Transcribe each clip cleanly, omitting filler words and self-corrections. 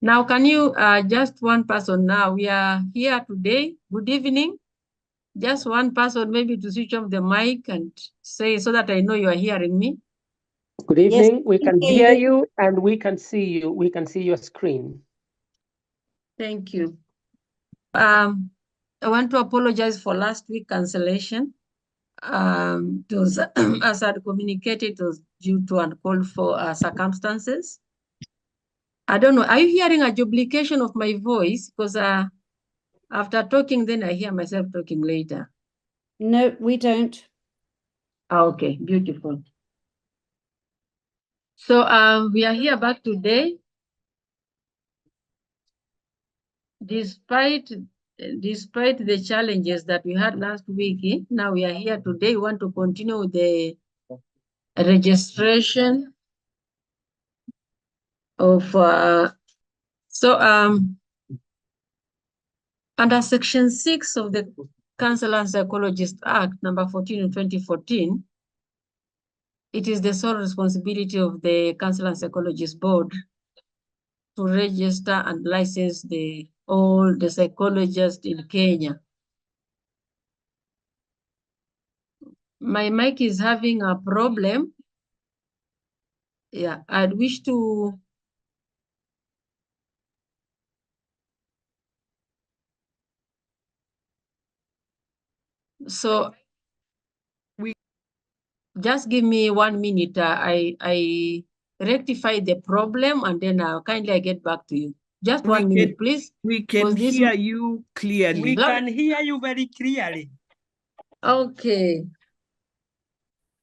Now, can you, just one person now, we are here today. Good evening. Just one person maybe to switch off the mic and say so that I know you are hearing me. Good evening. Yes, we can hear you and we can see you. We can see your screen. Thank you. I want to apologize for last week cancellation. It was, as I had communicated, it was due to uncalled for circumstances. I don't know. Are you hearing a duplication of my voice? Because after talking, then I hear myself talking later. No, we don't. Okay, beautiful. So we are here back today. Despite the challenges that we had last week, now we are here today. We want to continue with the registration of under Section 6 of the Counselor and Psychologist Act, number 14 in 2014, it is the sole responsibility of the Counselor and Psychologist Board to register and license all the psychologists in Kenya. My mic is having a problem. Yeah, I'd wish to. So just give me 1 minute. I rectify the problem and then kindly I get back to you. Just 1 minute, please. We can hear you clearly. We can hear you very clearly. Okay.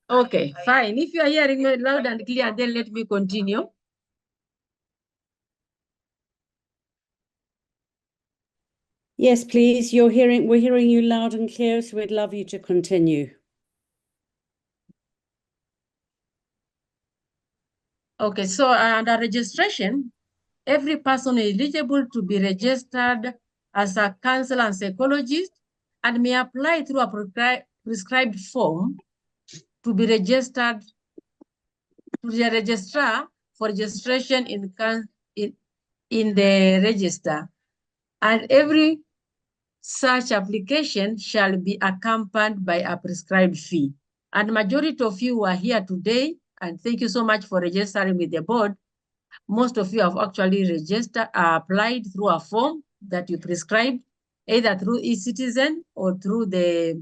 Okay, fine. If you are hearing me loud and clear, then let me continue. Yes, please. We're hearing you loud and clear, so we'd love you to continue. Okay, so under registration, every person is eligible to be registered as a counselor and psychologist and may apply through a prescribed form to be registered to the registrar for registration in the register. And every such application shall be accompanied by a prescribed fee. And majority of you are here today, and thank you so much for registering with the board. Most of you have actually applied through a form that you prescribed, either through eCitizen or through the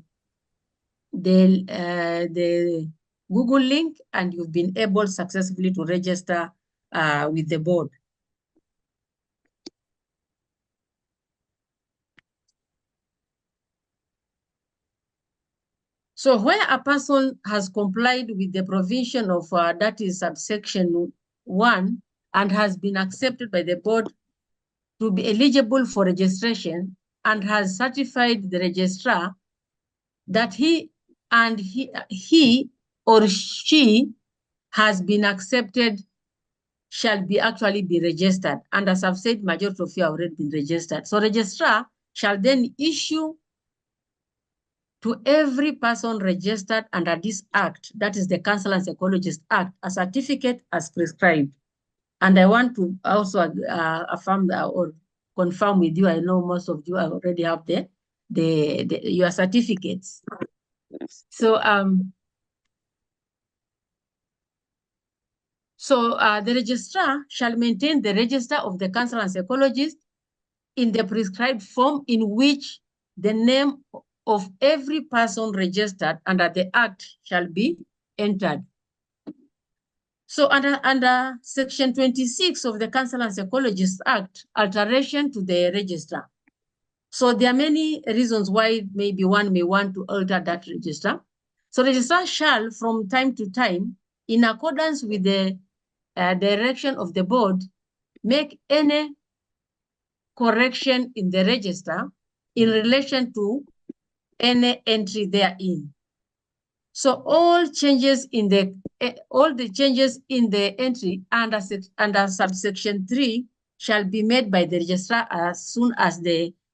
Google link, and you've been able successfully to register with the board. So where a person has complied with the provision of that is subsection 1 and has been accepted by the board to be eligible for registration and has certified the registrar that he or she has been accepted shall be actually be registered. And as I've said, majority of you have already been registered. So registrar shall then issue to every person registered under this act, that is the Counselor and Psychologist Act, a certificate as prescribed. And I want to also affirm that or confirm with you, I know most of you already have your certificates. So the registrar shall maintain the register of the counselor and psychologist in the prescribed form in which the name of every person registered under the act shall be entered. So under section 26 of the Counselor and Psychologist Act, alteration to the register. So there are many reasons why maybe one may want to alter that register. So registrar shall from time to time, in accordance with the direction of the board, make any correction in the register in relation to any entry therein. So all the changes in the entry under subsection 3 shall be made by the registrar as soon as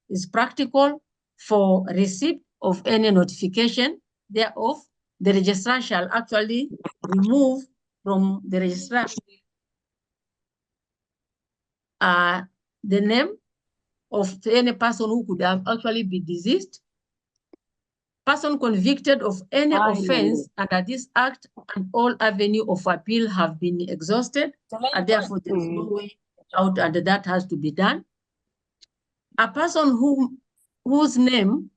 is practical for receipt of any notification thereof. The registrar shall actually remove from the registrar the name of any person who could have actually been deceased, person convicted of any offense under this act, and all avenue of appeal have been exhausted, and therefore there is no way out, and that has to be done. A person whose name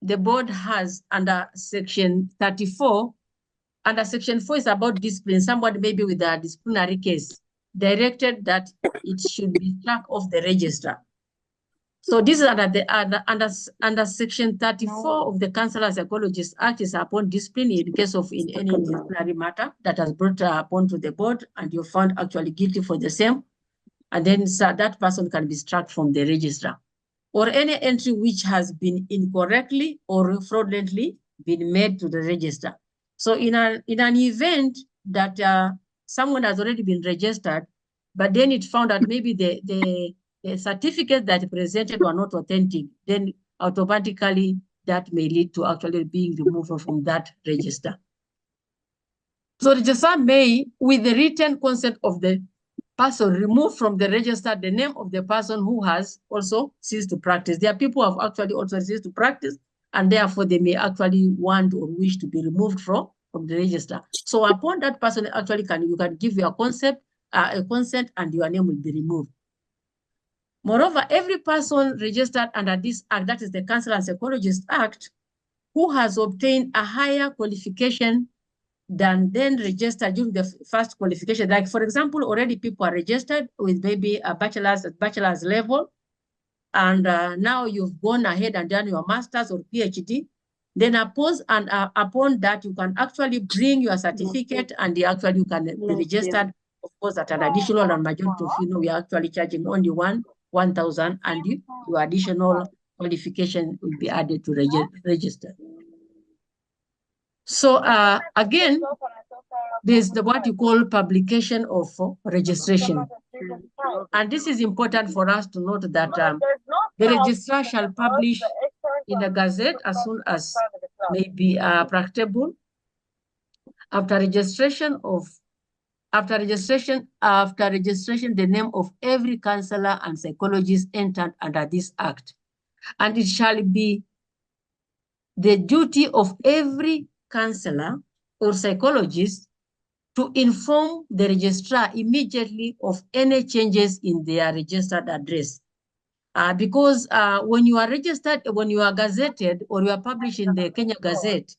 the board has under section 34, under section 4 is about discipline. Somebody maybe with a disciplinary case directed that it should be struck off the register. So this is under section 34 of the Counselor Psychologists Act is upon discipline in case of in any disciplinary matter that has brought upon to the board and you're found actually guilty for the same, and then that person can be struck from the register. Or any entry which has been incorrectly or fraudulently been made to the register. So in an event that someone has already been registered, but then it found that maybe the certificates that presented were not authentic, then automatically that may lead to actually being removed from that register. So the registrar may, with the written consent of the person, remove from the register the name of the person who has also ceased to practice. There are people who have actually also ceased to practice, and therefore they may actually want or wish to be removed from the register. So upon that person, actually you can give your consent, and your name will be removed. Moreover, every person registered under this act, that is the Counselor and Psychologist Act, who has obtained a higher qualification than then registered during the first qualification. Like, for example, already people are registered with maybe a bachelor's level, and now you've gone ahead and done your master's or PhD. Then upon that, you can actually bring your certificate, and you can be registered, of course, at an additional, and majority of we are actually charging only 1,000, and your additional qualification will be added to register. So again, there's what you call publication of registration. And this is important for us to note that the registrar shall publish in the Gazette as soon as may be practicable. After registration, the name of every counselor and psychologist entered under this act. And it shall be the duty of every counselor or psychologist to inform the registrar immediately of any changes in their registered address. Because when you are registered, when you are gazetted or you are published in the Kenya Gazette,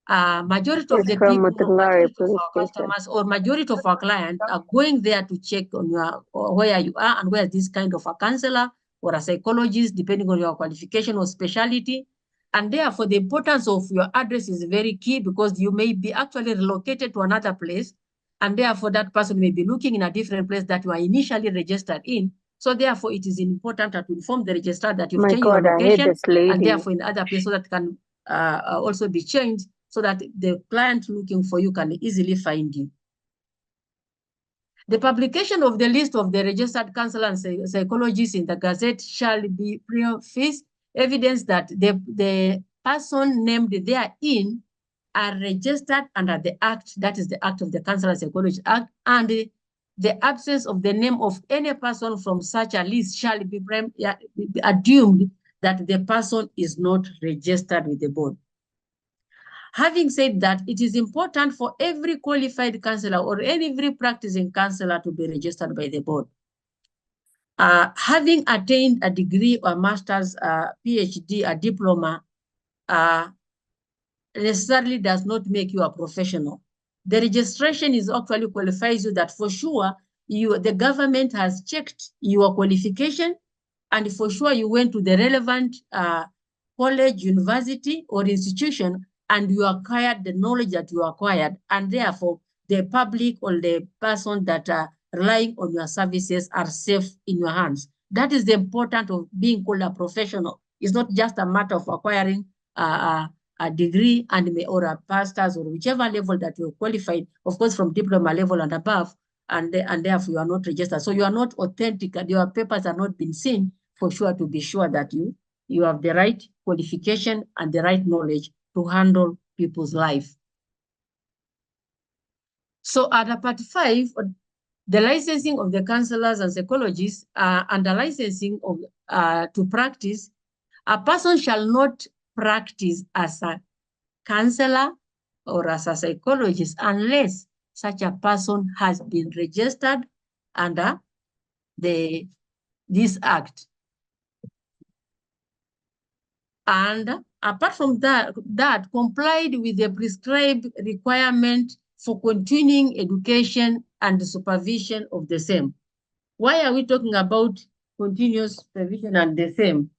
majority of the people, majority of our customers or majority of our clients are going there to check on where you are and where this kind of a counselor or a psychologist, depending on your qualification or specialty. And therefore, the importance of your address is very key, because you may be actually relocated to another place, and therefore that person may be looking in a different place that you are initially registered in. So therefore, it is important to inform the registrar that you've changed your location, and therefore in other places so that can also be changed, so that the client looking for you can easily find you. The publication of the list of the registered counselor and psychologists in the Gazette shall be preface evidence that the person named therein are registered under the act, that is the Act of the Counselor and Psychologist Act, and the absence of the name of any person from such a list shall be assumed that the person is not registered with the board. Having said that, it is important for every qualified counselor or every practicing counselor to be registered by the board. Having attained a degree or master's, PhD, a diploma, necessarily does not make you a professional. The registration is actually qualifies you that for sure the government has checked your qualification, and for sure you went to the relevant college, university, or institution, and you acquired the knowledge that you acquired, and therefore the public or the person that are relying on your services are safe in your hands. That is the importance of being called a professional. It's not just a matter of acquiring a degree or a master's or whichever level that you're qualified, of course, from diploma level and above, and therefore you are not registered. So you are not authentic and your papers are not been seen, for sure, to be sure that you have the right qualification and the right knowledge to handle people's life. So under Part 5, the licensing of the counselors and psychologists and the licensing of to practice, a person shall not practice as a counselor or as a psychologist unless such a person has been registered under this act. And apart from that, complied with the prescribed requirement for continuing education and the supervision of the same. Why are we talking about continuous supervision and the same?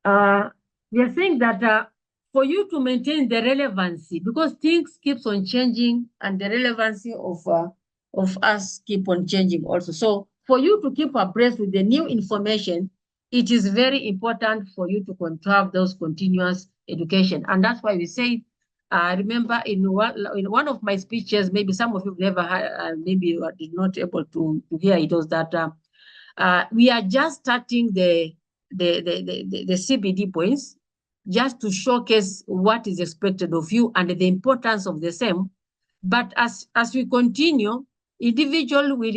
We are saying that for you to maintain the relevancy, because things keeps on changing and the relevancy of us keep on changing also. So for you to keep abreast with the new information, it is very important for you to control those continuous education. And that's why we say, remember in one of my speeches, maybe some of you never had, maybe you are not able to hear it, was that we are just starting the CBD points just to showcase what is expected of you and the importance of the same. But as we continue, individual will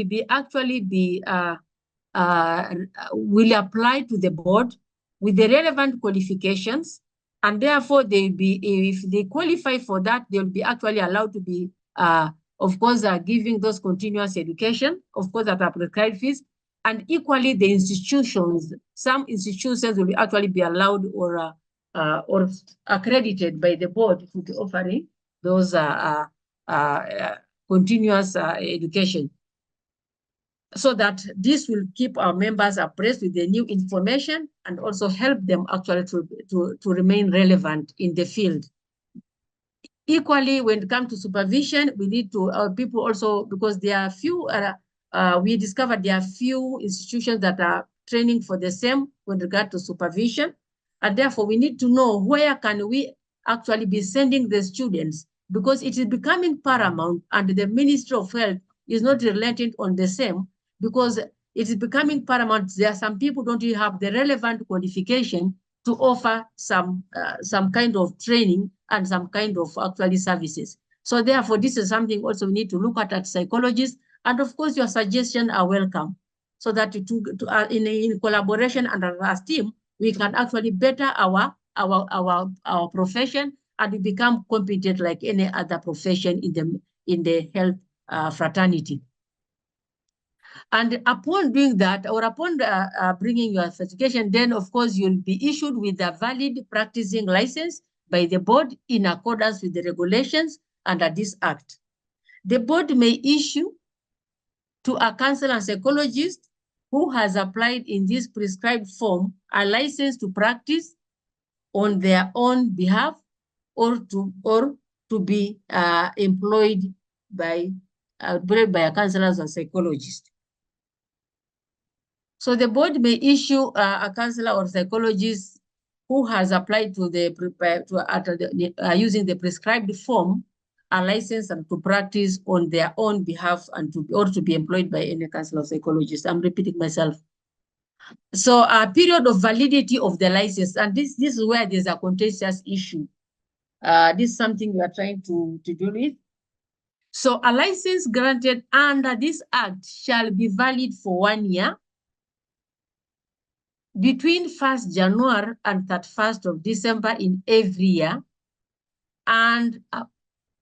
will apply to the board with the relevant qualifications, and therefore they'll be, if they qualify for that, they'll be actually allowed to be, of course, giving those continuous education, of course, at a prescribed fees. And equally, the institutions, some institutions will actually be allowed or accredited by the board to be offering those continuous education, so that this will keep our members abreast with the new information and also help them actually to remain relevant in the field. Equally, when it comes to supervision, we need to, people also, because there are few, we discovered there are few institutions that are training for the same with regard to supervision. And therefore, we need to know where can we actually be sending the students, because it is becoming paramount and the Ministry of Health is not relenting on the same, because it is becoming paramount. There are some people don't even have the relevant qualification to offer some kind of training and some kind of actually services. So therefore, this is something also we need to look at psychologists. And of course, your suggestions are welcome, so that in collaboration and as team, we can actually better our profession and we become competent like any other profession in the health fraternity. And upon doing that, or upon bringing your certification, then of course you'll be issued with a valid practicing license by the board in accordance with the regulations under this act. The board may issue to a counselor and psychologist who has applied in this prescribed form a license to practice on their own behalf or to be employed by a counselor or psychologist. So the board may issue a counselor or psychologist who has applied to using the prescribed form a license and to practice on their own behalf and to be employed by any counselor or psychologist. I'm repeating myself. So a period of validity of the license, and this is where there's a contentious issue. This is something we are trying to deal with. So a license granted under this act shall be valid for 1 year between 1st January and 31st of December in every year, and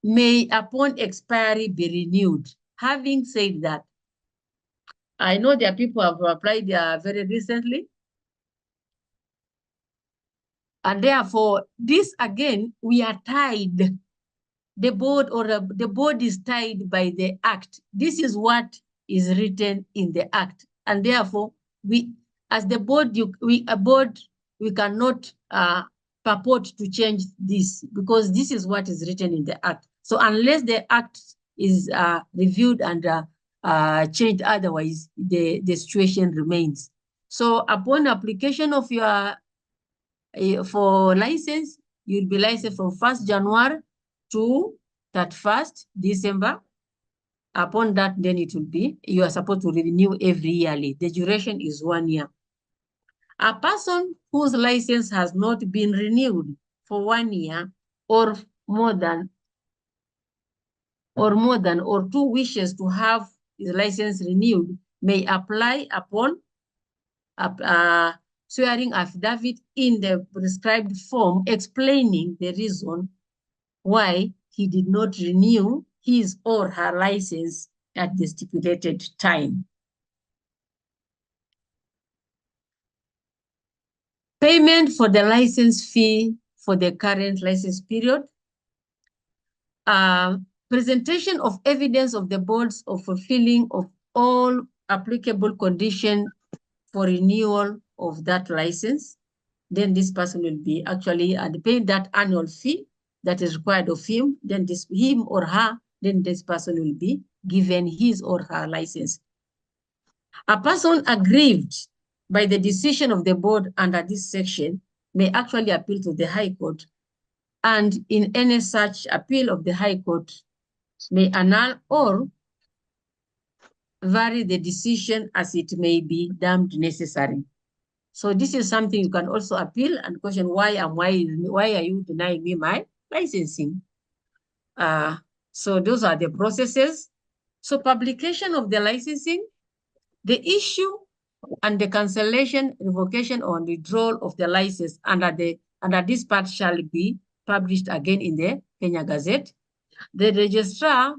may upon expiry be renewed. Having said that, I know there are people who have applied very recently. And therefore, this again, we are tied. The board the board is tied by the act. This is what is written in the act. And therefore, we, as the board, we cannot purport to change this, because this is what is written in the act. So unless the act is reviewed and changed, otherwise the situation remains. So upon application of your for license, you'll be licensed from 1st January to 31st December. Upon that, then it will be, you are supposed to renew every yearly. The duration is 1 year. A person whose license has not been renewed for 1 year or more than or more than or two wishes to have his license renewed may apply upon swearing affidavit in the prescribed form explaining the reason why he did not renew his or her license at the stipulated time. Payment for the license fee for the current license period. Presentation of evidence of the boards of fulfilling of all applicable conditions for renewal of that license. Then this person will be actually paying that annual fee that is required of him. Then him or her, then this person will be given his or her license. A person aggrieved by the decision of the board under this section may actually appeal to the High Court, and in any such appeal of the High Court may annul or vary the decision as it may be deemed necessary. So this is something you can also appeal and question why are you denying me my licensing? So those are the processes. So publication of the licensing, the issue and the cancellation, revocation, or withdrawal of the license under this part shall be published again in the Kenya Gazette. The registrar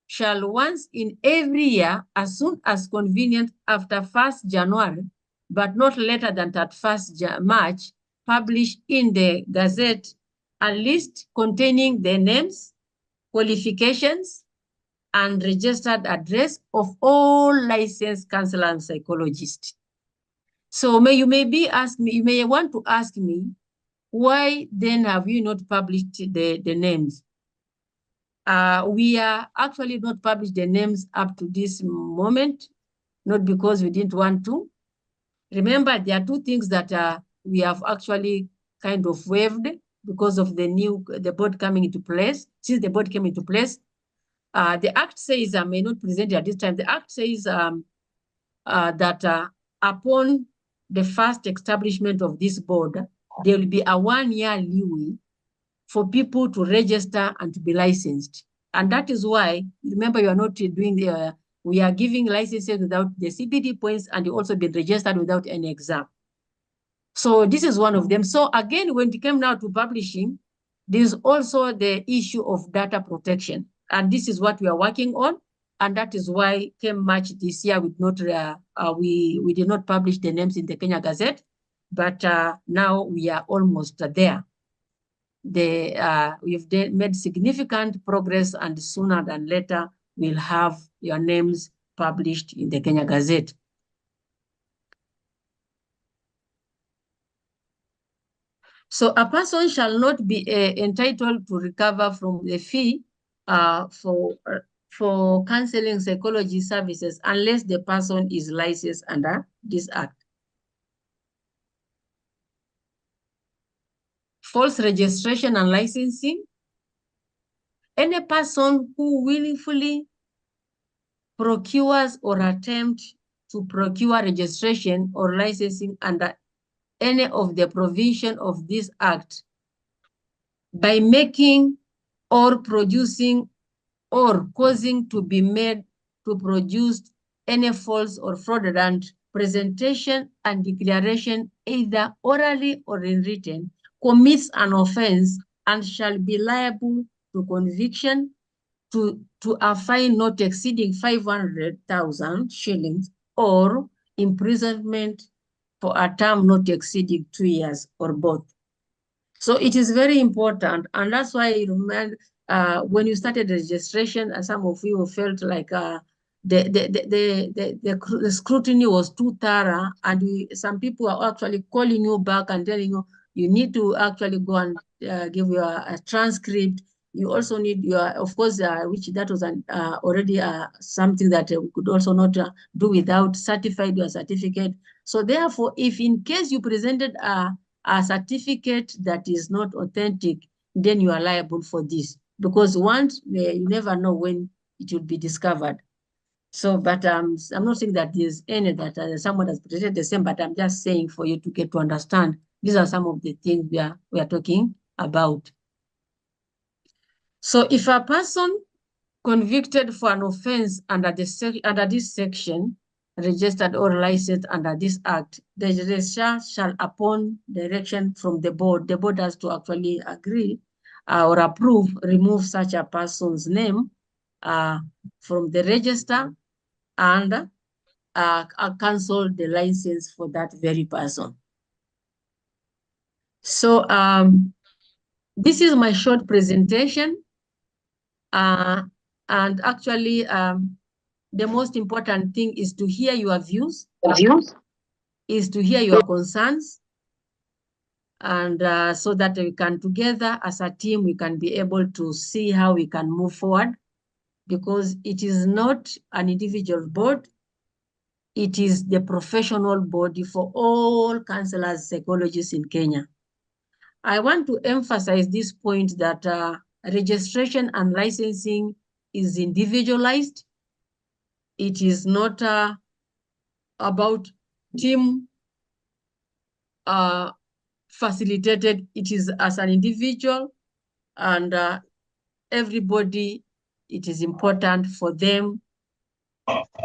shall once in every year, as soon as convenient after 1st January, but not later than 31st March, publish in the Gazette a list containing the names, qualifications, and registered address of all licensed counselors and psychologists. So you may want to ask me, why then have you not published the names? We are actually not published the names up to this moment, not because we didn't want to. Remember, there are two things that we have actually kind of waived because of the board coming into place. Since the board came into place, the Act says, I may not present it at this time, the Act says that upon the first establishment of this board, there will be a 1-year leeway for people to register and to be licensed. And that is why, remember, you are not doing we are giving licenses without the CPD points, and you also been registered without any exam. So this is one of them. So again, when it came now to publishing, there's also the issue of data protection. And this is what we are working on. And that is why came March this year, we did not publish the names in the Kenya Gazette, but now we are almost there. We've made significant progress, and sooner than later, we'll have your names published in the Kenya Gazette. So a person shall not be entitled to recover from the fee for counseling psychology services unless the person is licensed under this Act. False registration and licensing. Any person who willfully procures or attempts to procure registration or licensing under any of the provision of this Act by making or producing or causing to be made to produce any false or fraudulent presentation and declaration, either orally or in written, commits an offense and shall be liable to conviction, to a fine not exceeding 500,000 shillings or imprisonment for a term not exceeding 2 years or both. So it is very important, and that's why when you started registration, some of you felt like the scrutiny was too thorough, and some people are actually calling you back and telling you you need to actually go and give your a transcript. You also need your, of course, which that was already something that we could also not do without certified your certificate. So therefore, if in case you presented a certificate that is not authentic, then you are liable for this, because once you never know when it will be discovered. So, but I'm not saying that there's any that someone has presented the same, but I'm just saying for you to get to understand, these are some of the things we are talking about. So if a person convicted for an offense under this section, registered or licensed under this act, the registrar shall, upon direction from the board has to actually agree or approve, remove such a person's name from the register and cancel the license for that very person. So this is my short presentation. And actually, the most important thing is to hear your views, is to hear your concerns, and so that we can together as a team, we can be able to see how we can move forward, because it is not an individual board, it is the professional body for all counselors, psychologists in Kenya. I want to emphasize this point that registration and licensing is individualized. It is not about team facilitated. It is as an individual, and everybody, it is important for them.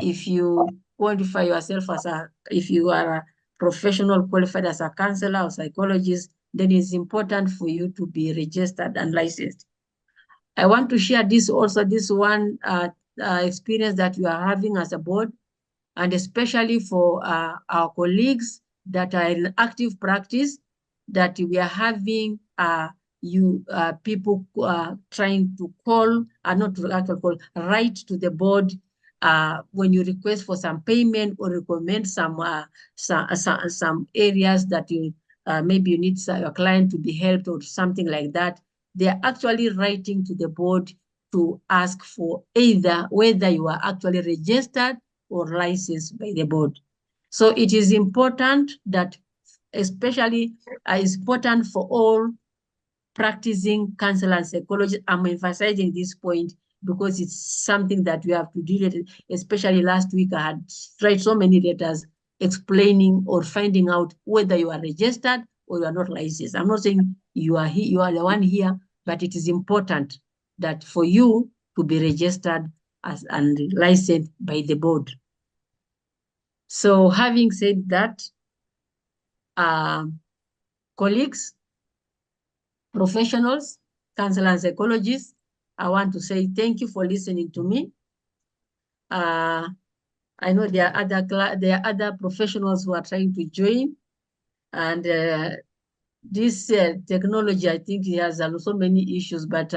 If you qualify yourself as if you are a professional qualified as a counselor or psychologist, then it's important for you to be registered and licensed. I want to share this also, this one experience that we are having as a board, and especially for our colleagues that are in active practice, that we are having people trying to call, not to actually call, write to the board when you request for some payment or recommend some areas that you maybe you need your client to be helped or something like that. They are actually writing to the board to ask for either whether you are actually registered or licensed by the board. So it is important that, especially it's important for all practicing counselor and psychologists. I'm emphasizing this point because it's something that we have to deal with. Especially last week, I had write so many letters explaining or finding out whether you are registered or you are not licensed. I'm not saying you are here, you are the one here, but it is important that for you to be registered as and licensed by the board. So having said that, colleagues, professionals, counselors, and psychologists, I want to say thank you for listening to me. I know there are other professionals who are trying to join, and this technology, I think it has so many issues, but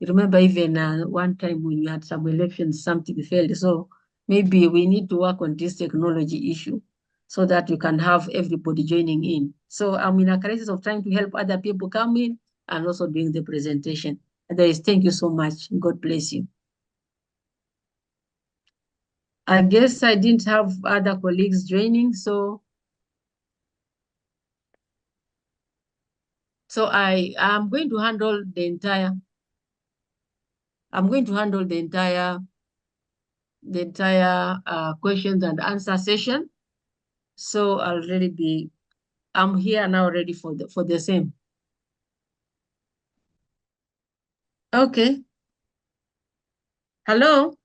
remember even one time when we had some elections, something failed. So maybe we need to work on this technology issue so that we can have everybody joining in. So I'm in a crisis of trying to help other people come in and also doing the presentation. Otherwise, thank you so much. God bless you. I guess I didn't have other colleagues joining, so I'm going to handle the entire. I'm going to handle the entire questions and answer session. So I'll really be. I'm here now, ready for the same. Okay. Hello.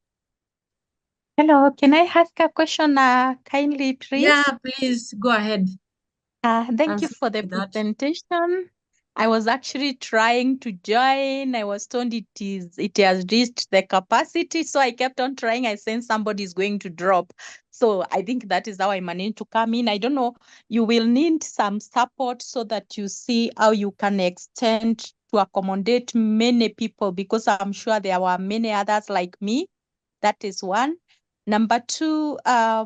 Hello, can I ask a question kindly, please? Yeah, please go ahead. Thank you for the presentation. I was actually trying to join. I was told it has reached the capacity, so I kept on trying. I sense somebody is going to drop. So I think that is how I managed to come in. I don't know, you will need some support so that you see how you can extend to accommodate many people, because I'm sure there were many others like me. That is one. Number two, I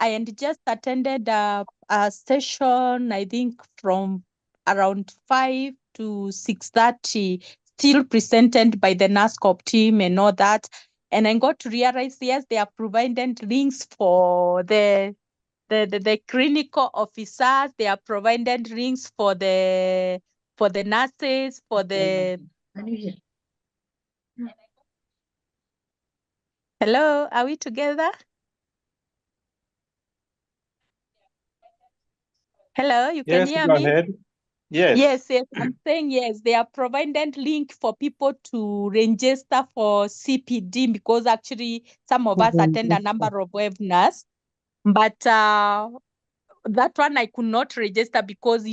had just attended a session, I think from around 5 to 6:30, still presented by the NASCOP team and all that. And I got to realize, yes, they are provided links for the clinical officers. They are provided links for the nurses, for the... Hello, are we together? Hello, you can hear me? Yes, go ahead. Yes, I'm saying yes. They are provided link for people to register for CPD because actually some of us attend a number of webinars, but that one I could not register because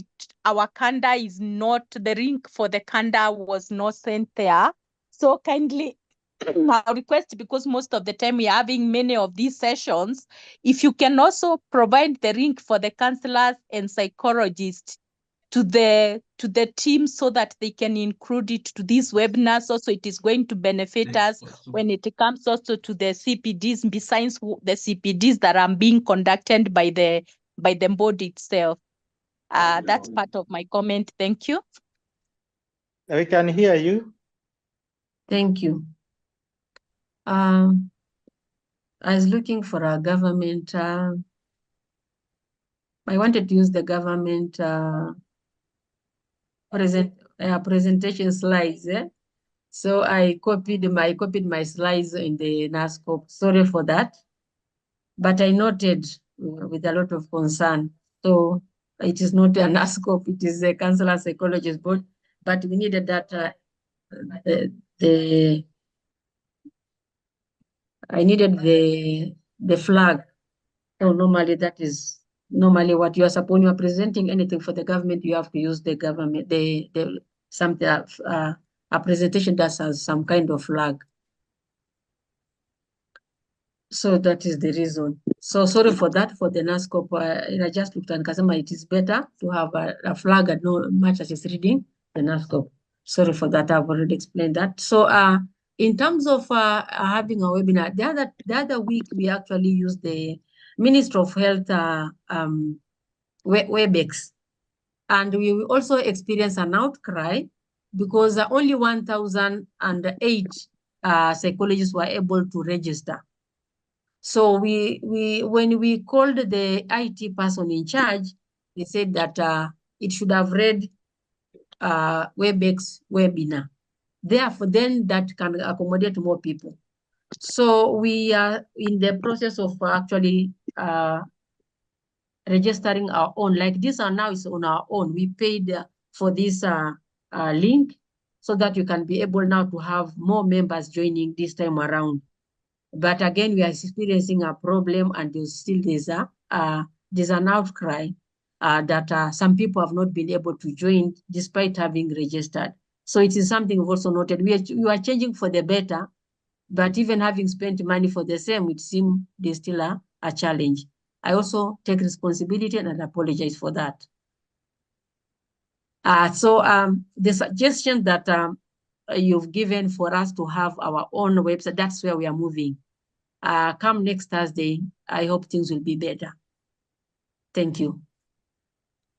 our calendar is not, the link for the calendar was not sent there. So kindly, I'll request, because most of the time we're having many of these sessions, if you can also provide the link for the counselors and psychologists to the team so that they can include it to these webinars. Also, it is going to benefit us when it comes also to the CPDs, besides the CPDs that are being conducted by the board itself. That's part of my comment. Thank you. We can hear you. Thank you. I was looking for a government. I wanted to use the government presentation slides. So I copied my slides in the NASCOP. Sorry for that, but I noted with a lot of concern. So it is not a NASCOP; it is a Counselor Psychologist board. But we needed that. I needed the flag. So normally that is what you are supposed, when you are presenting anything for the government, you have to use the government, something, a presentation that has some kind of flag. So that is the reason. So sorry for that, for the NASCOP. I just looked at Kazama, it is better to have a flag and not much as it's reading the NASCOP. Sorry for that, I've already explained that. So in terms of having a webinar, the other week we actually used the Ministry of Health WebEx. And we also experienced an outcry because only 1,008 psychologists were able to register. So when we called the IT person in charge, they said that it should have read WebEx webinar. Therefore, then that can accommodate more people. So we are in the process of actually registering our own. Like this now is on our own. We paid for this link so that you can be able now to have more members joining this time around. But again, we are experiencing a problem, and there's an outcry that some people have not been able to join despite having registered. So it is something we've also noted. We are changing for the better, but even having spent money for the same, it seems there's still a challenge. I also take responsibility and apologize for that. So the suggestion that you've given for us to have our own website, that's where we are moving. Come next Thursday, I hope things will be better. Thank you.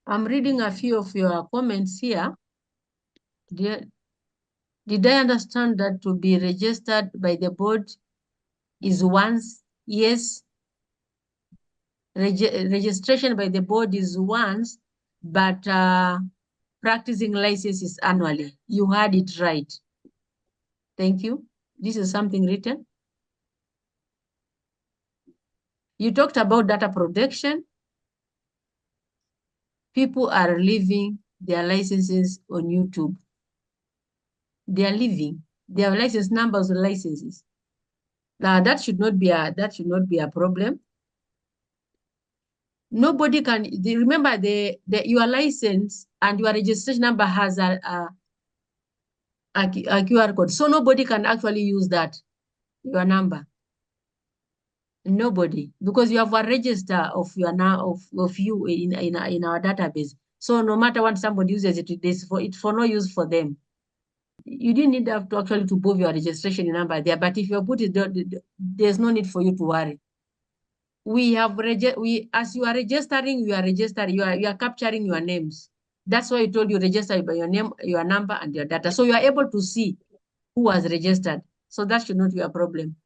I'm reading a few of your comments here. Did I understand that to be registered by the board is once? Yes. Registration by the board is once, but practicing license is annually. You had it right. Thank you. This is something written. You talked about data protection. People are leaving their licenses on YouTube. They are leaving. They have license numbers of licenses. Now that should not be a problem. Nobody can remember your license and your registration number has a QR code. So nobody can actually use that, your number. Nobody, because you have a register of your of you in our database. So no matter what somebody uses it, it's for no use for them. You didn't need to actually to move your registration number there, but if you put it there, there's no need for you to worry. As you are registering, you are capturing your names. That's why I told you register by your name, your number, and your data. So you are able to see who was registered. So that should not be a problem.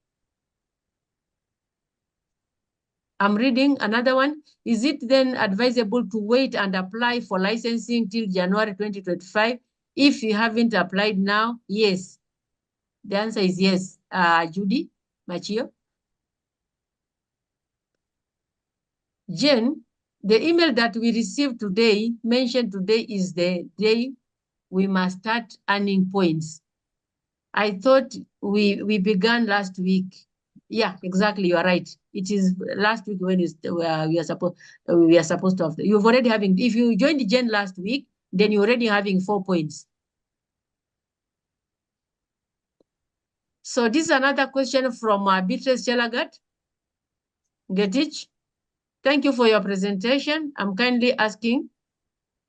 I'm reading another one. Is it then advisable to wait and apply for licensing till January 2025? If you haven't applied now, yes. The answer is yes. Judy Machio. Jen, The email that we received today, mentioned today, is the day we must start earning points. I thought we began last week. Yeah, exactly. You are right. It is last week when we are supposed to have. You've already having. If you joined the Gen last week, then you're already having 4 points. So this is another question from Beatrice Chelagat. Getich, thank you for your presentation. I'm kindly asking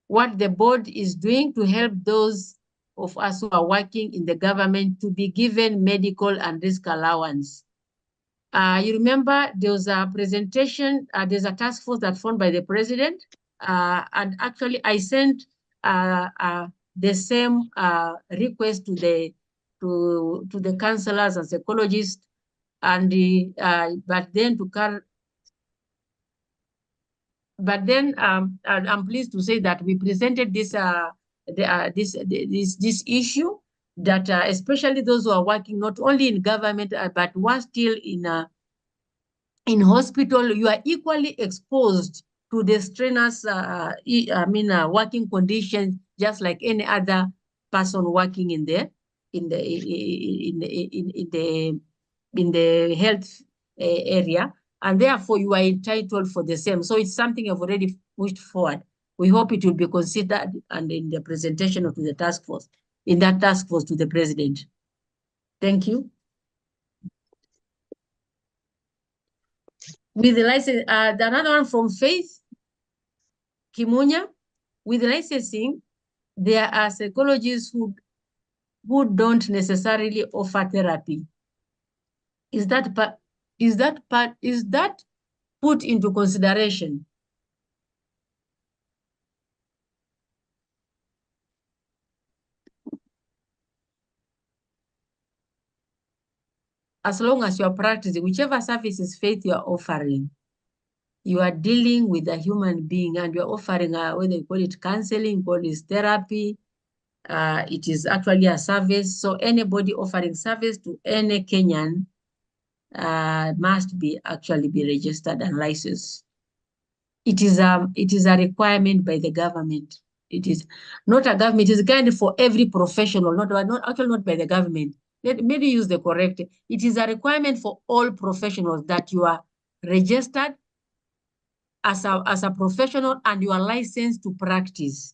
what the board is doing to help those of us who are working in the government to be given medical and risk allowance. You remember there was a presentation, there's a task force that formed by the president, and actually I sent the same request to the counselors and psychologists, and I'm pleased to say that we presented this this issue, that especially those who are working not only in government but who are still in hospital, you are equally exposed to the strenuous working conditions, just like any other person working in the health area, and therefore you are entitled for the same. So it's something I've already pushed forward. We hope it will be considered and in the presentation of the task force, to the president. Thank you. With the license, another one from Faith Kimunya. With licensing, there are psychologists who don't necessarily offer therapy. Is that put into consideration? As long as you are practicing, whichever services Faith you are offering, you are dealing with a human being and you're offering, whether you call it counseling, call it therapy, it is actually a service. So anybody offering service to any Kenyan must be registered and licensed. It is a requirement by the government. It is not a government, it is kind of for every professional, not by the government. Let me use the correct. It is a requirement for all professionals that you are registered as a professional and you are licensed to practice.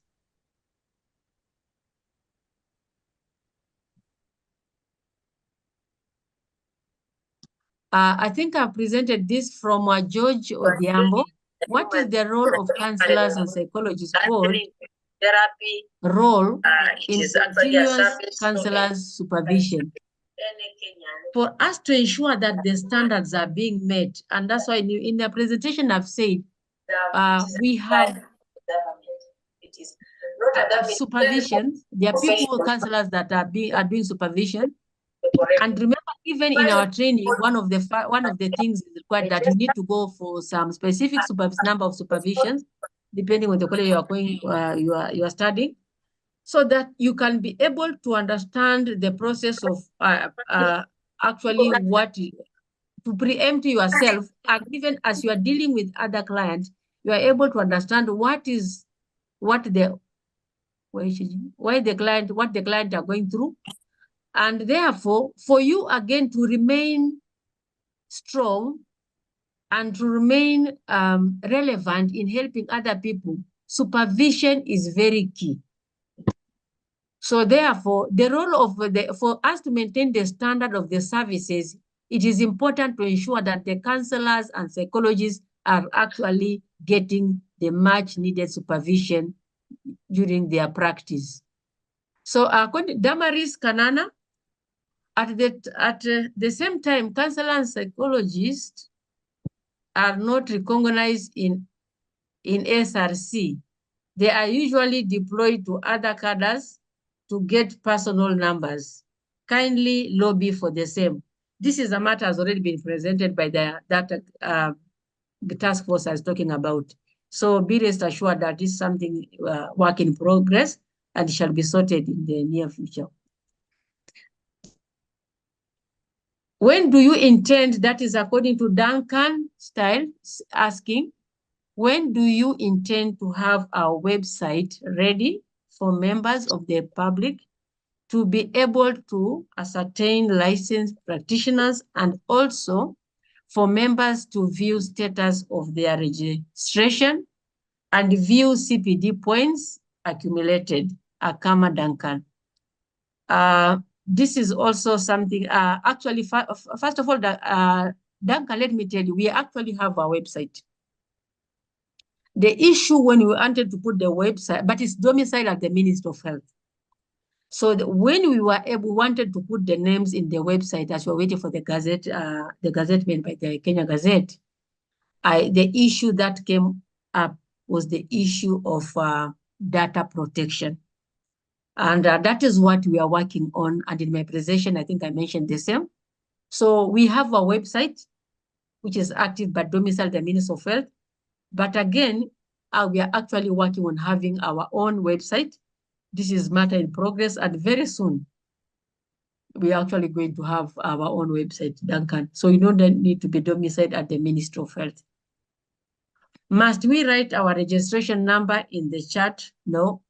I think I presented this from George Odhiambo. What is the role of counselors and psychologists board role in continuous counselors supervision? For us to ensure that the standards are being met, and that's why in the presentation I've said we have supervision. There are people, counselors that are doing supervision. And remember, even in our training, one of the things is required that you need to go for some specific number of supervisions, depending on the college you are going, you are studying, so that you can be able to understand the process of actually what to preempt yourself, and even as you are dealing with other clients, you are able to understand what the client are going through. And therefore, for you again to remain strong and to remain relevant in helping other people, supervision is very key. So therefore, the role of for us to maintain the standard of the services, it is important to ensure that the counselors and psychologists are actually getting the much needed supervision during their practice. So according to Damaris Kanana, at the same time, counselors and psychologists are not recognized in SRC. They are usually deployed to other cadres to get personal numbers. Kindly lobby for the same. This is a matter has already been presented by the task force I was talking about. So be rest assured that this is something work in progress and shall be sorted in the near future. When do you intend, that is according to Duncan Style asking, When do you intend to have our website ready for members of the public to be able to ascertain licensed practitioners and also for members to view status of their registration and view CPD points accumulated? Akama Duncan. This is also something, actually, first of all, Duncan, let me tell you, we actually have our website. The issue when we wanted to put the website, but it's domiciled at the Ministry of Health. So when we wanted to put the names in the website as we were waiting for the Gazette, the Gazette made by the Kenya Gazette, the issue that came up was the issue of data protection. And that is what we are working on. And in my presentation, I think I mentioned the same. So we have a website, which is active but domiciled the Ministry of Health. But again, we are actually working on having our own website. This is matter in progress, and very soon, we are actually going to have our own website, Duncan. So you don't need to be domiciled at the Ministry of Health. Must we write our registration number in the chat? No.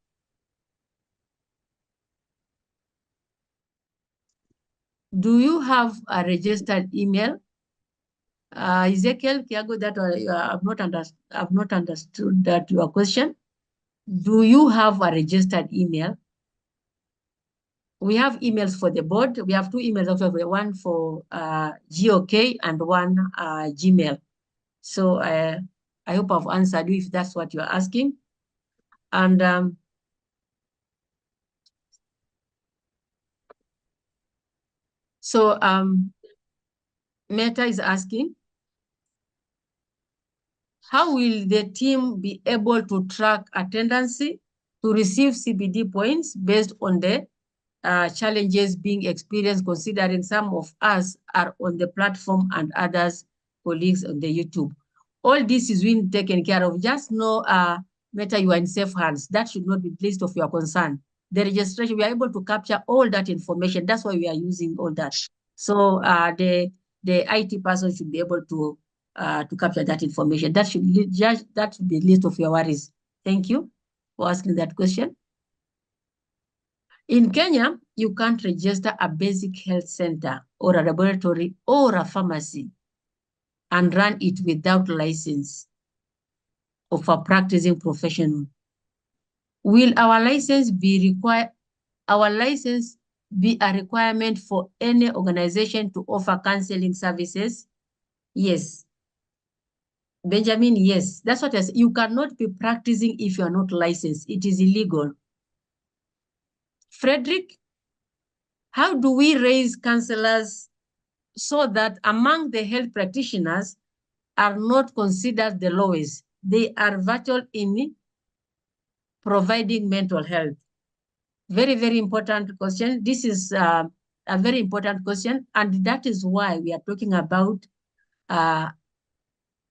Do you have a registered email? Ezekiel Kiago, that I've not understood that your question. Do you have a registered email? We have emails for the board. We have two emails, actually, one for GOK and one Gmail. So I hope I've answered you if that's what you're asking. And Meta is asking, how will the team be able to track attendance to receive CPD points based on the challenges being experienced, considering some of us are on the platform and others, colleagues on the YouTube? All this is being taken care of. Just know, Meta, you are in safe hands. That should not be least of your concern. The registration, we are able to capture all that information. That's why we are using all that. So the IT person should be able to capture that information. That should be the least of your worries. Thank you for asking that question. In Kenya, you can't register a basic health center or a laboratory or a pharmacy and run it without license of a practicing professional. Will our license be required? Our license be a requirement for any organization to offer counseling services? Yes. Benjamin, yes. That's what I said. You cannot be practicing if you are not licensed. It is illegal. Frederick, how do we raise counselors so that among the health practitioners are not considered the lowest? They are vital in providing mental health. Very, very important question. This is a very important question, and that is why we are talking about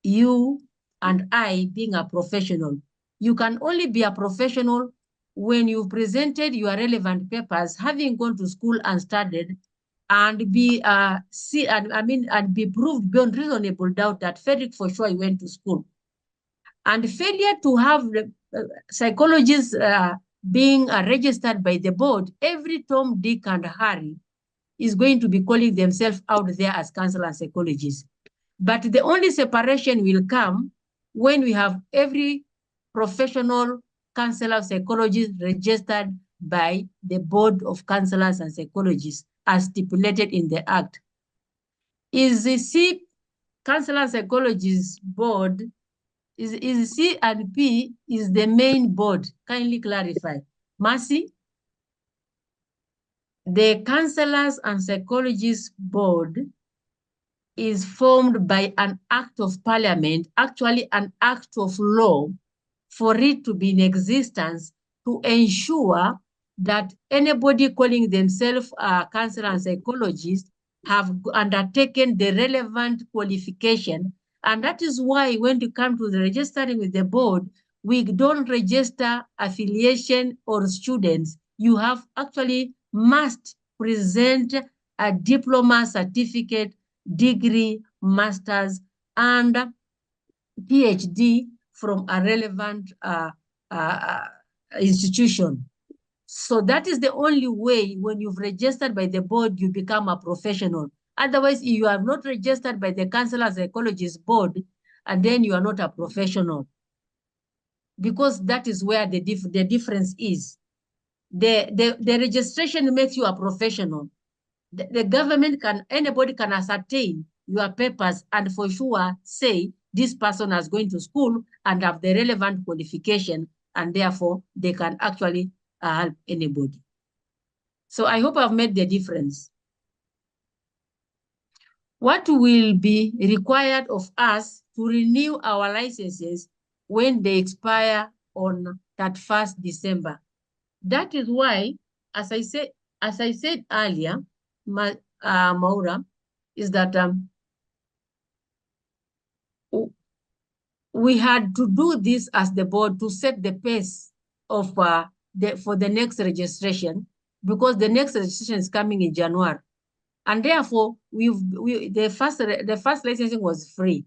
you and I being a professional. You can only be a professional when you've presented your relevant papers, having gone to school and studied, and be be proved beyond reasonable doubt that Frederick for sure he went to school. And failure to have the psychologists being registered by the board, every Tom, Dick, and Harry is going to be calling themselves out there as counselor and psychologists. But the only separation will come when we have every professional counselor psychologist registered by the Board of Counselors and Psychologists as stipulated in the Act. Is the C Counselor and Psychologists Board, is C&P is the main board? Kindly clarify. Mercy? The Counselors and Psychologists Board is formed by an act of parliament, actually an act of law, for it to be in existence to ensure that anybody calling themselves a counselor and psychologist have undertaken the relevant qualification. And that is why when you come to the registering with the board, we don't register affiliation or students. You have actually must present a diploma, certificate, degree, master's, and PhD from a relevant institution. So that is the only way. When you've registered by the board, you become a professional. Otherwise, you are not registered by the Counselor Psychologist Board, and then you are not a professional. Because that is where the difference is. The registration makes you a professional. The government anybody can ascertain your papers and for sure say this person has gone to school and have the relevant qualification, and therefore they can actually help anybody. So I hope I've made the difference. What will be required of us to renew our licenses when they expire on 31st December? That is why, as I said earlier, Maura, is that we had to do this as the board to set the pace of for the next registration, because the next registration is coming in January, and therefore the first licensing was free.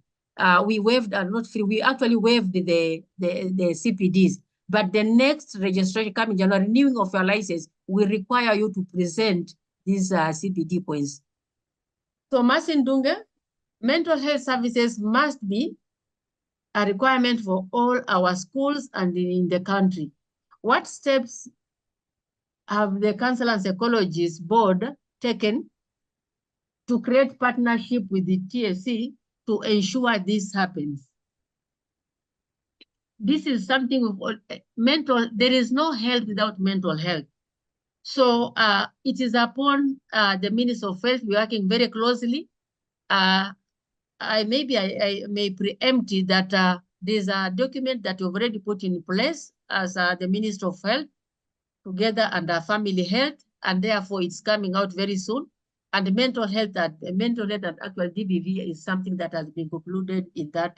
We waived, not free. We actually waived the CPDs. But the next registration coming January, renewing of your license, will require you to present these CPD points. So, Masindunga, mental health services must be a requirement for all our schools and in the country. What steps have the Counselor and Psychologist Board taken to create partnership with the TSC to ensure this happens? This is something of there is no health without mental health. So it is upon the Minister of Health, we're working very closely. I may preempt it that there's a document that we've already put in place as the Minister of Health together under Family Health, and therefore it's coming out very soon. And mental health and actual DBV is something that has been concluded in that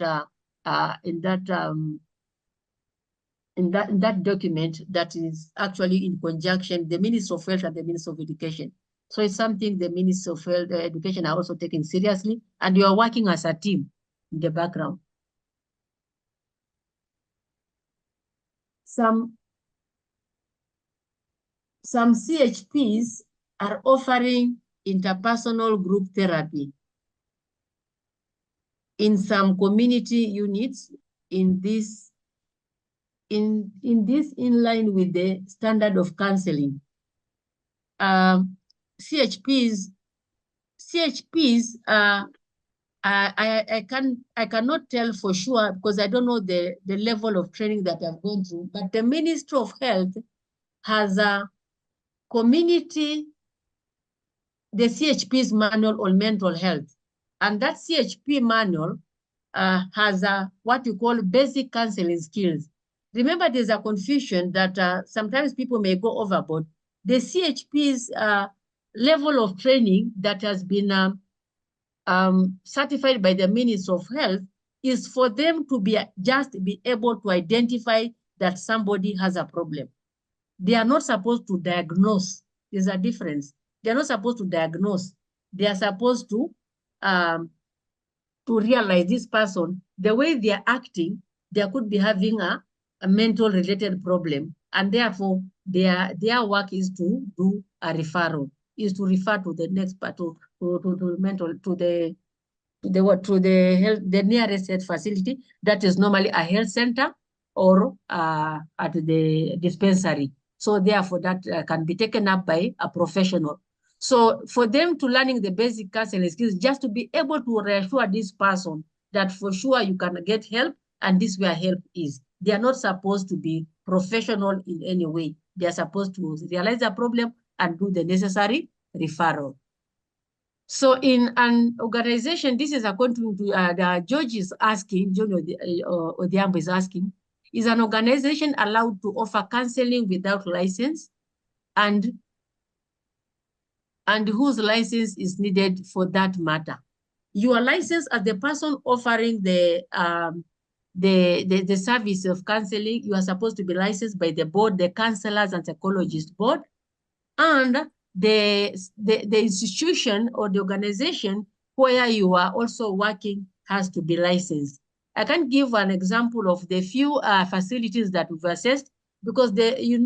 document that is actually in conjunction, the Minister of Health and the Minister of Education. So it's something the Minister of Health, Education are also taking seriously, and you are working as a team in the background. Some CHPs are offering interpersonal group therapy in some community units in line with the standard of counseling. CHPs, I cannot tell for sure because I don't know the level of training that I've gone through, but the Ministry of Health has a community, the CHP's manual on mental health. And that CHP manual has what you call basic counseling skills. Remember, there's a confusion that sometimes people may go overboard. The CHP's level of training that has been certified by the Ministry of Health is for them to be able to identify that somebody has a problem. They are not supposed to diagnose. There's a difference. They're not supposed to diagnose. They are supposed to realize this person, the way they are acting, they could be having a mental related problem. And therefore, their work is to do a referral, is to refer to the next part, to the nearest health facility that is normally a health center or at the dispensary. So therefore, that can be taken up by a professional. So for them to learning the basic counseling skills, just to be able to reassure this person that for sure you can get help and this is where help is. They are not supposed to be professional in any way. They are supposed to realize the problem and do the necessary referral. So in an organization, this is according to the George is asking, John Odiambo is asking, is an organization allowed to offer counseling without license, and whose license is needed for that matter? Your license as the person offering the service of counseling, you are supposed to be licensed by the board, the Counselors and Psychologists Board, and the institution or the organization where you are also working has to be licensed. I can give an example of the few facilities that we've assessed, because you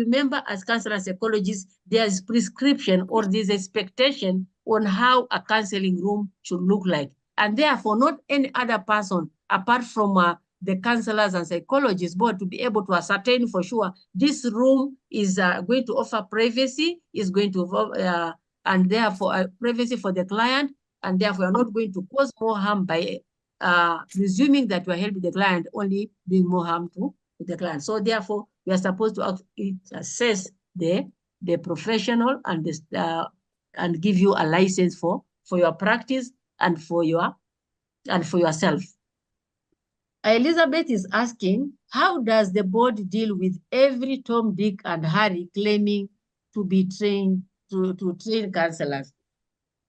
remember as counselor psychologists, there's prescription or there's expectation on how a counseling room should look like. And therefore, not any other person apart from the counselors and psychologists board to be able to ascertain for sure this room is going to offer privacy, is going to and therefore privacy for the client, and therefore you're not going to cause more harm by presuming that you are helping the client, only doing more harm to the client. So therefore, we are supposed to assess the professional and and give you a license for your practice and for yourself. Elizabeth is asking, how does the board deal with every Tom, Dick, and Harry claiming to be trained to train counselors?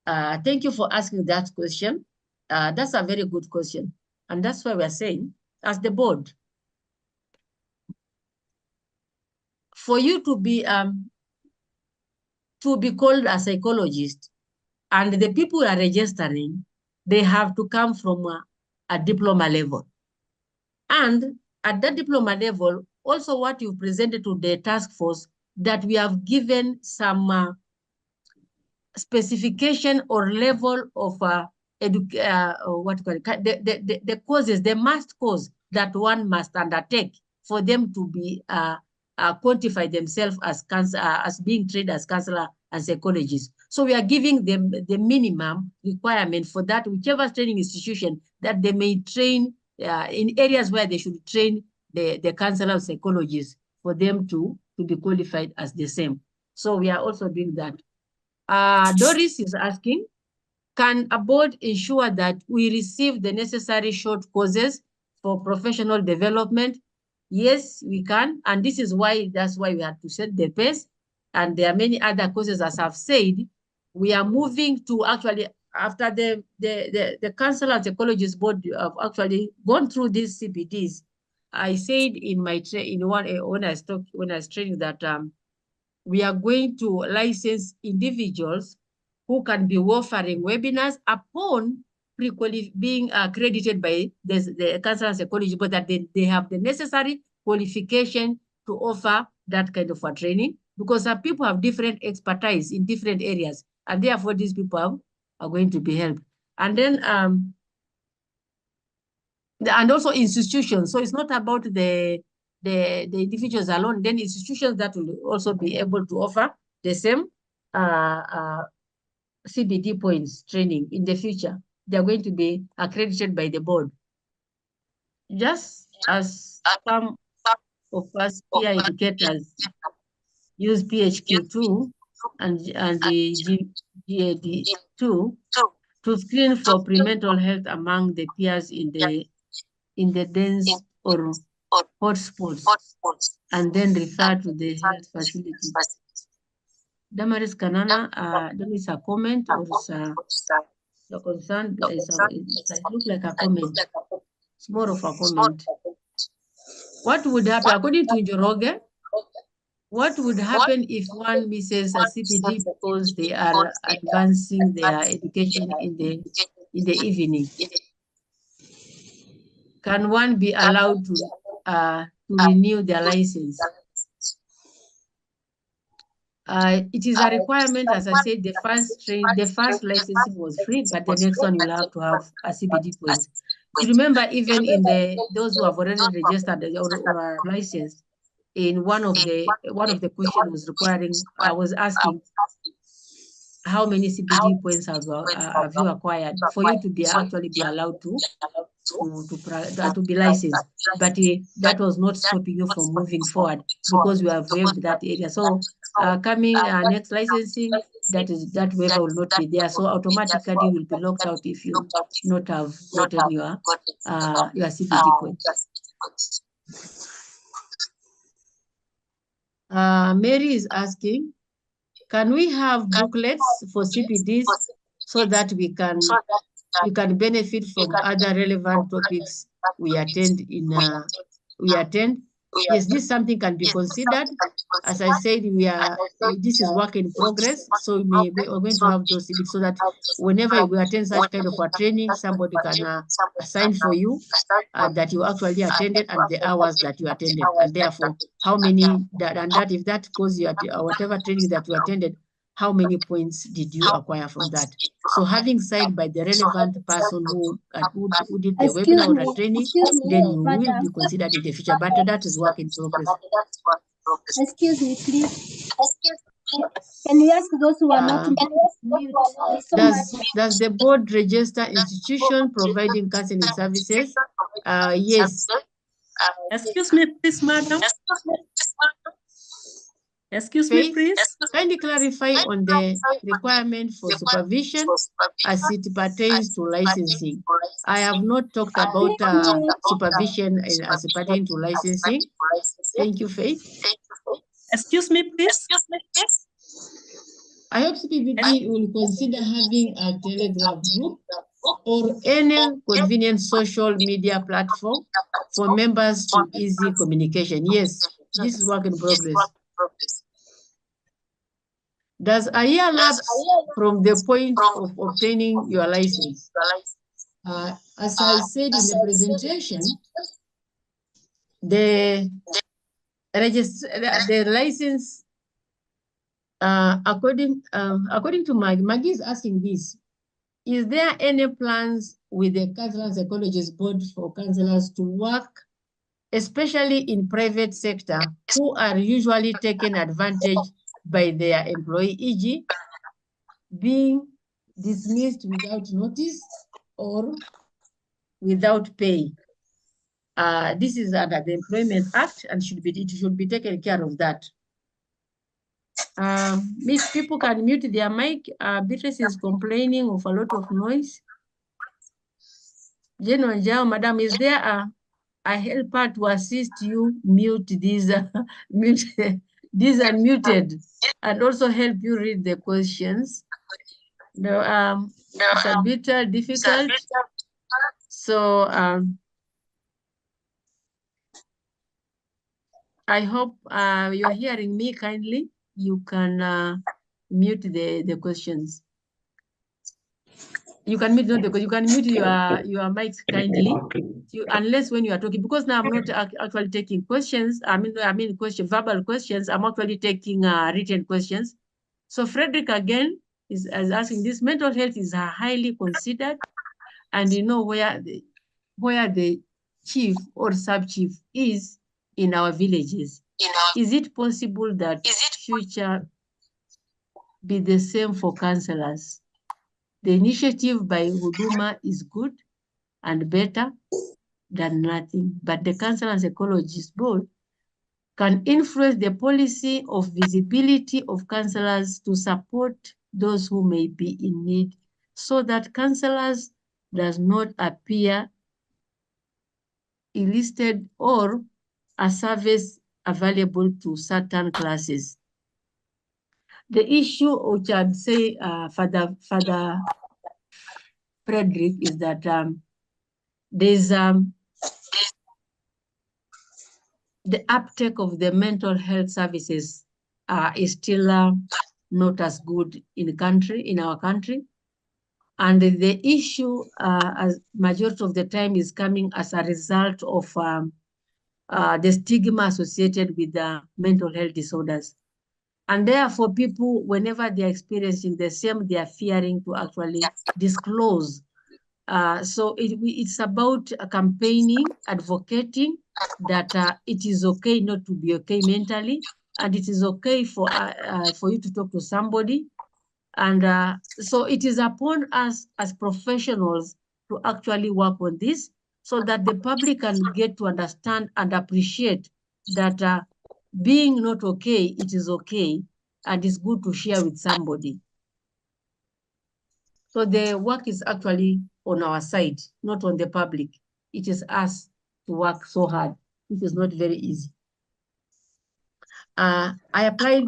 Thank you for asking that question. That's a very good question. And that's why we're saying, as the board, for you to be called a psychologist, and the people who are registering, they have to come from a diploma level. And at that diploma level, also what you've presented to the task force, that we have given some specification or level of what you call it, the courses, the must course that one must undertake for them to be quantify themselves as being trained as counselor and psychologist. So we are giving them the minimum requirement for that, whichever training institution that they may train in areas where they should train the counselor or psychologists for them to be qualified as the same. So we are also doing that. Doris is asking, can a board ensure that we receive the necessary short courses for professional development? Yes, we can. And this is why, that's why we have to set the pace. And there are many other courses, as I've said. We are moving to actually, after the counselor and psychologist board have actually gone through these CPDs. I said in my when I was training that we are going to license individuals who can be offering webinars upon being accredited by the counselor and psychologist, but that they have the necessary qualification to offer that kind of a training, because people have different expertise in different areas, and therefore these people are going to be helped. And then and also institutions. So it's not about the individuals alone. Then institutions that will also be able to offer the same CBD points training in the future. They're going to be accredited by the board. Just as some of us peer educators use PHQ2 and the GAD2 to screen for premental health among the peers in the dense or hotspots, and then refer to the health facility. Damaris Kanana, there is a comment or is a concern. It looks like a comment. It's more of a comment. What would happen, according to Njoroge, what would happen if one misses a CPD because they are advancing their education in the evening? Can one be allowed to renew their license? It is a requirement, as I said, the first licensing was free, but the next one you'll have to have a CPD points. You remember, even in those who have already registered or are licensed, in one of the questions was requiring, I was asking, how many CPD points have you acquired for you to be allowed to be licensed? But that was not stopping you from moving forward, because you have waived that area. So coming next licensing, that waiver will not be there. So automatically you will be locked out if you not have gotten your CPD points. Mary is asking, can we have booklets for CPDs so that we can benefit from other relevant topics we attend? yes, this something can be considered. As I said, this is work in progress, so we're going to have those civics so that whenever you attend such kind of a training, somebody can assign for you that you actually attended and the hours that you attended, and therefore how many that if that course you whatever training that you attended, how many points did you acquire from that? So having signed by the relevant person who did the webinar or the training, then you will be considered in the future. But that is work in progress. Excuse me, please. Can you ask those who are not mute? Does the board register institution providing counseling services? Yes. Excuse me, please, madam. Excuse me, please. Kindly clarify on the requirement for supervision as it pertains to licensing. I have not talked about supervision as it pertains to licensing. Thank you, Faith. Excuse me, please. I hope CPBD will consider having a Telegram group or any convenient social media platform for members to easy communication. Yes, this is work in progress. Does a year lapse from the point of obtaining your license? As I said in the presentation, the license, according to Maggie is asking this, is there any plans with the Counselor Psychologists Board for counselors to work, especially in private sector, who are usually taken advantage by their employee, e.g., being dismissed without notice or without pay? This is under the Employment Act and it should be taken care of that. If people can mute their mic, Beatrice is complaining of a lot of noise. Madam, is there a helper to assist you mute these these unmuted and also help you read the questions? No, it's a bit difficult. So I hope you're hearing me kindly. You can mute the questions. You can mute you can mute your mics kindly, unless when you are talking, because now I'm not actually taking questions. I mean verbal questions. I'm actually taking written questions. So Frederick again is asking this. Mental health is highly considered, and you know where the chief or sub-chief is in our villages. Is it possible that future be the same for counselors? The initiative by Huduma is good and better than nothing, but the Counselor and Psychologist Board can influence the policy of visibility of counselors to support those who may be in need, so that counselors does not appear listed or a service available to certain classes. The issue which I'd say, Father Frederick, is that there's the uptake of the mental health services is still not as good in our country. And the issue, as majority of the time, is coming as a result of the stigma associated with the mental health disorders. And therefore, people, whenever they're experiencing the same, they are fearing to actually disclose. So it's about campaigning, advocating that it is okay not to be okay mentally, and it is okay for you to talk to somebody. And so it is upon us as professionals to actually work on this, so that the public can get to understand and appreciate that being not okay, it is okay, and it's good to share with somebody. So the work is actually on our side, not on the public. It is us to work so hard. It is not very easy. I applied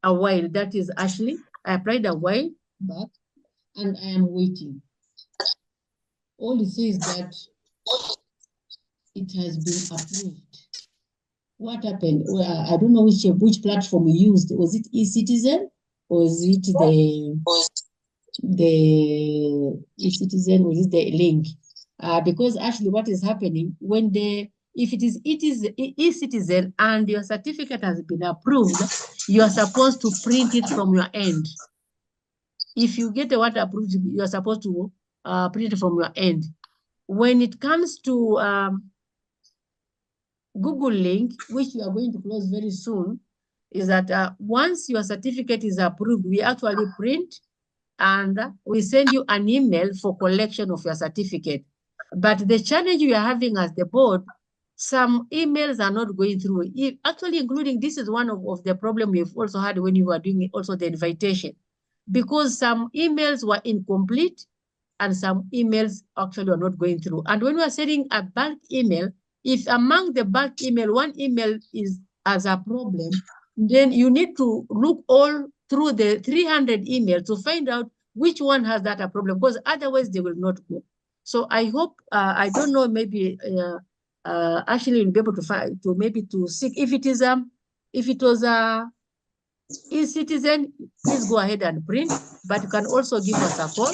a while, that is Ashley. I applied a while back and I am waiting. All it says that it has been approved. what happened? Well, I don't know which platform you used. Was it eCitizen or is it the eCitizen or is it the link? Because actually what is happening when if it is eCitizen and your certificate has been approved, you are supposed to print it from your end. If you get a what approved, you are supposed to print it from your end. When it comes to Google link, which you are going to close very soon, is that once your certificate is approved, we actually print and we send you an email for collection of your certificate. But the challenge we are having as the board, some emails are not going through. Actually, including this is one of the problem we've also had when you were doing also the invitation, because some emails were incomplete and some emails actually are not going through. And when we are sending a bulk email, if among the bulk email, one email has a problem, then you need to look all through the 300 emails to find out which one has that a problem, because otherwise they will not go. So I hope, I don't know, maybe actually you'll be able to find, to seek, if it was eCitizen, please go ahead and print, but you can also give us a call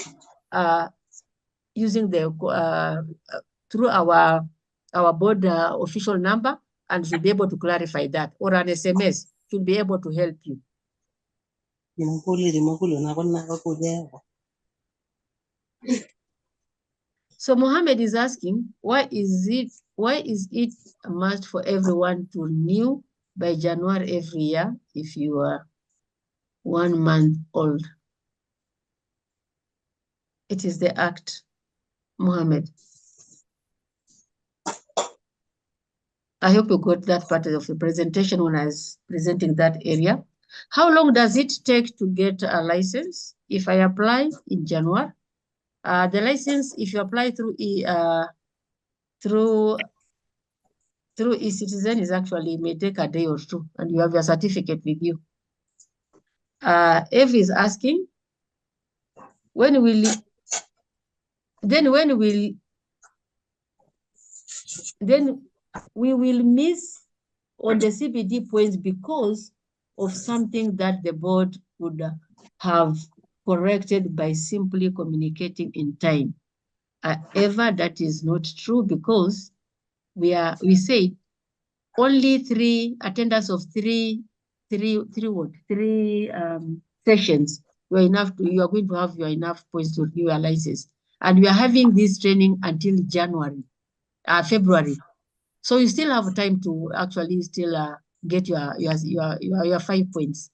using through our board official number, and we'll be able to clarify that, or an SMS should be able to help you. So Mohammed is asking, why is it a must for everyone to renew by January every year if you are 1 month old? It is the act, Mohammed. I hope you got that part of the presentation when I was presenting that area. How long does it take to get a license? If I apply in January, the license, if you apply through eCitizen, is actually may take a day or two, and you have your certificate with you. Eve is asking, when we will miss on the CPD points because of something that the board would have corrected by simply communicating in time. However, that is not true, because we say only attendance of three sessions you are going to have your enough points to renew your license, and we are having this training until February. So you still have time to actually still get your 5 points.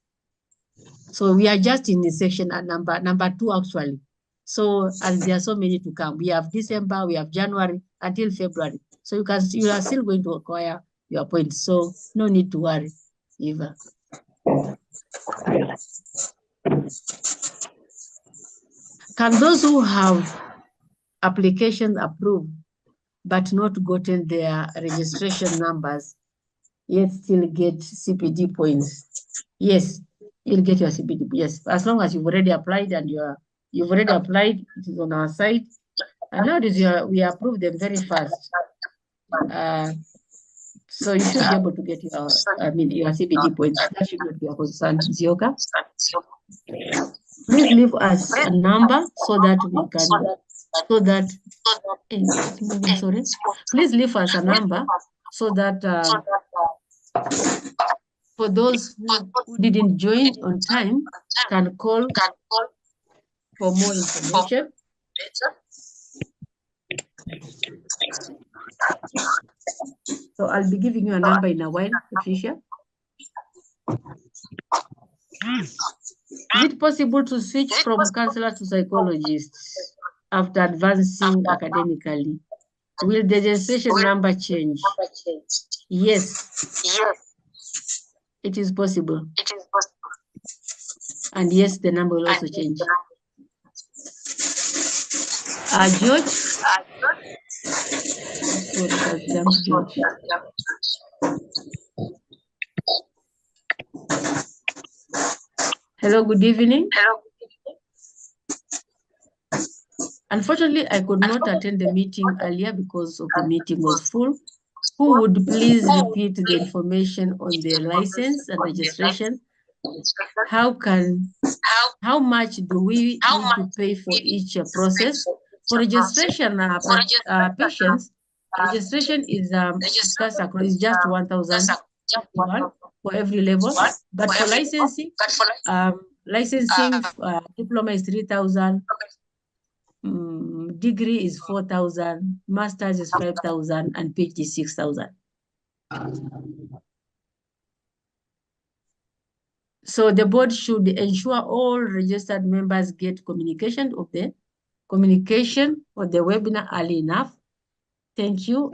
So we are just in the section at number 2 actually. So as there are so many to come, we have December, we have January until February. So you are still going to acquire your points. So no need to worry, Eva. Can those who have applications approved but not gotten their registration numbers yet still get CPD points? Yes, you'll get your CPD. Yes, as long as you've already applied and you've already applied, it is on our site. And nowadays we approve them very fast. So you should be able to get your CPD points. That should not be a concern, Zioka. Please leave us a number so that we can, sorry. Please leave us a number so that for those who didn't join on time can call for more information. So I'll be giving you a number in a while, Patricia. Is it possible to switch from counselor to psychologists after advancing academically? Will the registration number change? Yes. It is possible. And yes, the number will also change. George? George. Hello, good evening. Unfortunately, I could not attend the meeting earlier because of the meeting was full. Who would please repeat the information on the license and registration? How much do we need to pay for each process? For registration, patients, registration is just 1,000 for every level. But for licensing, diploma is 3,000. Degree is 4,000, master's is 5,000, and PhD 6,000. So the board should ensure all registered members get communication of the webinar early enough. Thank you,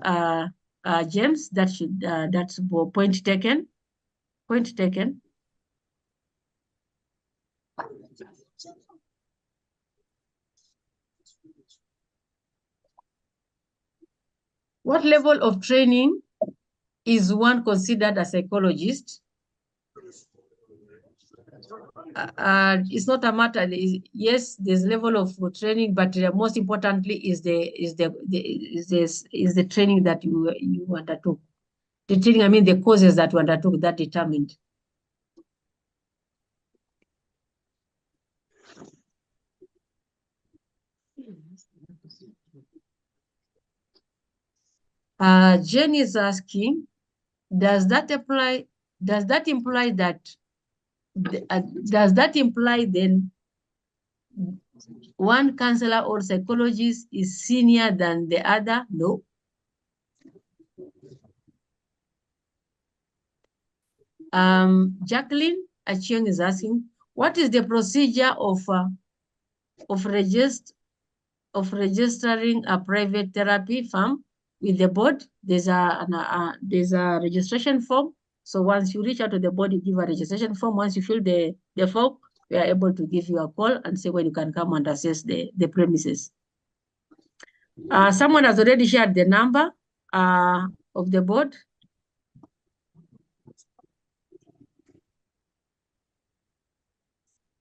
James. That's point taken. Point taken. What level of training is one considered a psychologist? It's not a matter. Yes, there's level of training, but most importantly is the training that you undertook. The training, I mean, the courses that you undertook that determined. Jen is asking, does that imply then one counselor or psychologist is senior than the other? No. Jacqueline Achieng is asking, what is the procedure of registering a private therapy firm with the board? There's a registration form. So once you reach out to the board, you give a registration form. Once you fill the form, we are able to give you a call and say when you can come and assess the premises. Someone has already shared the number of the board.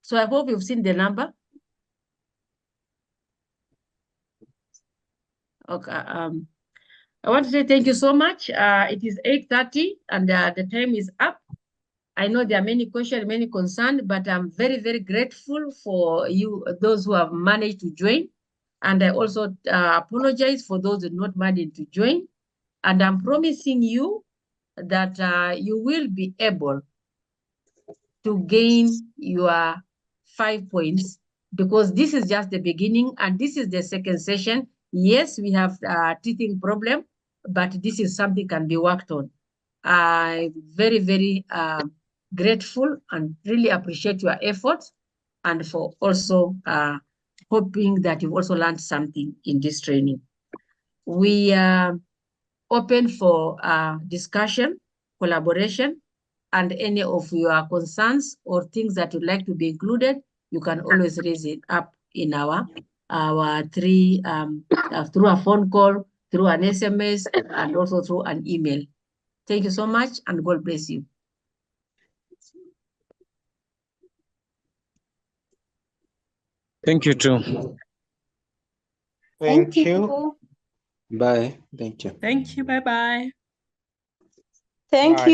So I hope you've seen the number. Okay. I want to say thank you so much. It is 8:30 and the time is up. I know there are many questions, many concerns, but I'm very, very grateful for you, those who have managed to join. And I also apologize for those who not managed to join. And I'm promising you that you will be able to gain your 5 points, because this is just the beginning and this is the second session. Yes, we have a teething problem, but this is something can be worked on. I'm very, very grateful and really appreciate your efforts, and for also hoping that you've also learned something in this training. We are open for discussion, collaboration, and any of your concerns or things that you'd like to be included, you can always raise it up in our through a phone call, through an SMS, and also through an email. Thank you so much, and God bless you. Thank you too. Thank you. Bye. Thank you. Thank you. Bye-bye. Thank Bye. you.